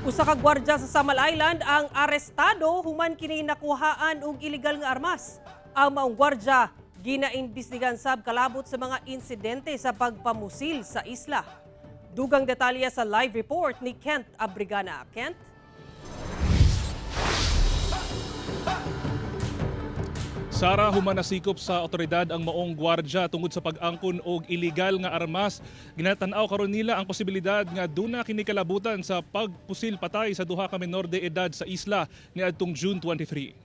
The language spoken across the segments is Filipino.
Usa ka gwardya sa Samal Island ang arestado human kini nakuhaan og illegal nga armas. Ang maong gwardya ginaimbestigan sab kalabot sa mga insidente sa pagpamusil sa isla. Dugang detalye sa live report ni Kent Abrigana. Kent? Sara, human nasikop sa otoridad ang maong gwardya tungod sa pag-angkon og illegal nga armas. Ginatanaw karon nila ang posibilidad nga duna kini kalabutan sa pagpusil patay sa duha ka menor de edad sa isla niadtong June 23.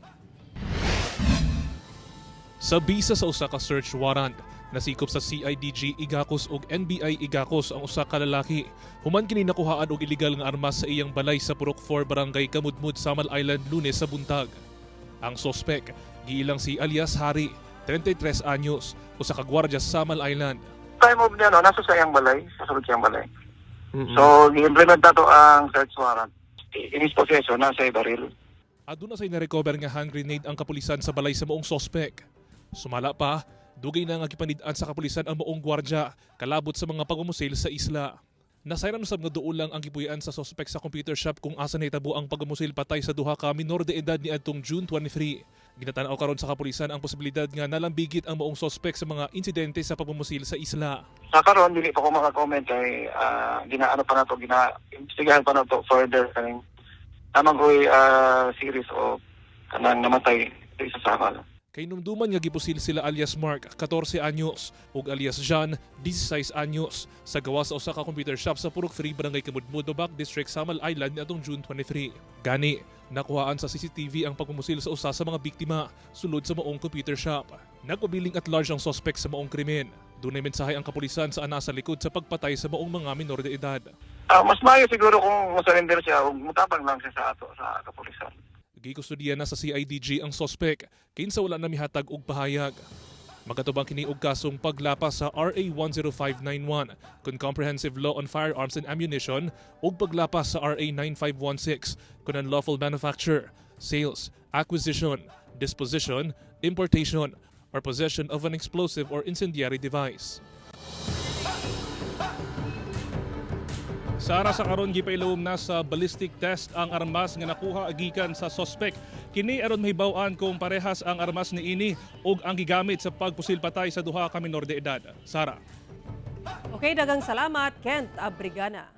Sa bisa sa usa ka search warrant, nasikop sa CIDG Igacos ug NBI Igacos ang usa ka lalaki. Human kini nakuhaan og illegal nga armas sa iyang balay sa Purok 4 Barangay Kamudmud, Samal Island Lunes sa buntag. Ang sospek giilang si alias Hari, 33 anyos, usa ka gwardya sa Samal Island. Time of niya, no, nasa sa iyang balay, kasunod sa iyang balay. So, i-implement na to ang search warrant. In his possession, nasa baril. Aduna say na-recover nga hand grenade ang kapulisan sa balay sa maong sospek. Sumala pa, dugay na nga gipanid-an sa kapulisan ang maong gwardya kalabot sa mga pagmumusil sa isla. Nasayran usab nga duol lang ang gipuy-an sa suspect sa computer shop kung asa nahitabo ang pagmusil patay sa duha ka minor de edad niadtong June 23. Ginatanaw karon sa kapulisan ang posibilidad nga nalambigit ang maong suspect sa mga insidente sa pagmumusil sa isla. Sa karon dili pa ko maka-comment ay ginaano pa na to, gina-investigahan pa na to further kaning tamang ko'y series of kanang namatay sa Samal. Kay numduman nga gipusil sila alias Mark, 14 anyos, ug alias John, 16 anyos, sa gawa sa usa ka computer shop sa Purok 3 Barangay Kamudmud, Bac District, Samal Island niadtong June 23. Gani, nakuhaan sa CCTV ang pagmumusil sa usa sa mga biktima sulod sa maong computer shop. Nagpabiling at large ang suspect sa maong krimen. Dunay mensahe ang kapulisan sa ana sa likod sa pagpatay sa maong mga minor de edad. Mas maayo siguro kung masurrender siya o mutapang lang siya sa ato sa kapulisan. Gikustudiya na sa CIDG ang sospek, kinsa wala na mihatag og pahayag. Magatubang kini og kasong paglapas sa RA 10591 kun Comprehensive Law on Firearms and Ammunition ug paglapas sa RA 9516 kun unlawful manufacture, sales, acquisition, disposition, importation, or possession of an explosive or incendiary device. Sara, sa karon gipailawom na sa ballistic test ang armas nga nakuha gikan sa sospek. Kini aron mahibaw-an kung parehas ang armas niini ug ang gigamit sa pagpusil patay sa duha ka menor de edad. Sara. Okay, dagang salamat, Kent Abrigana.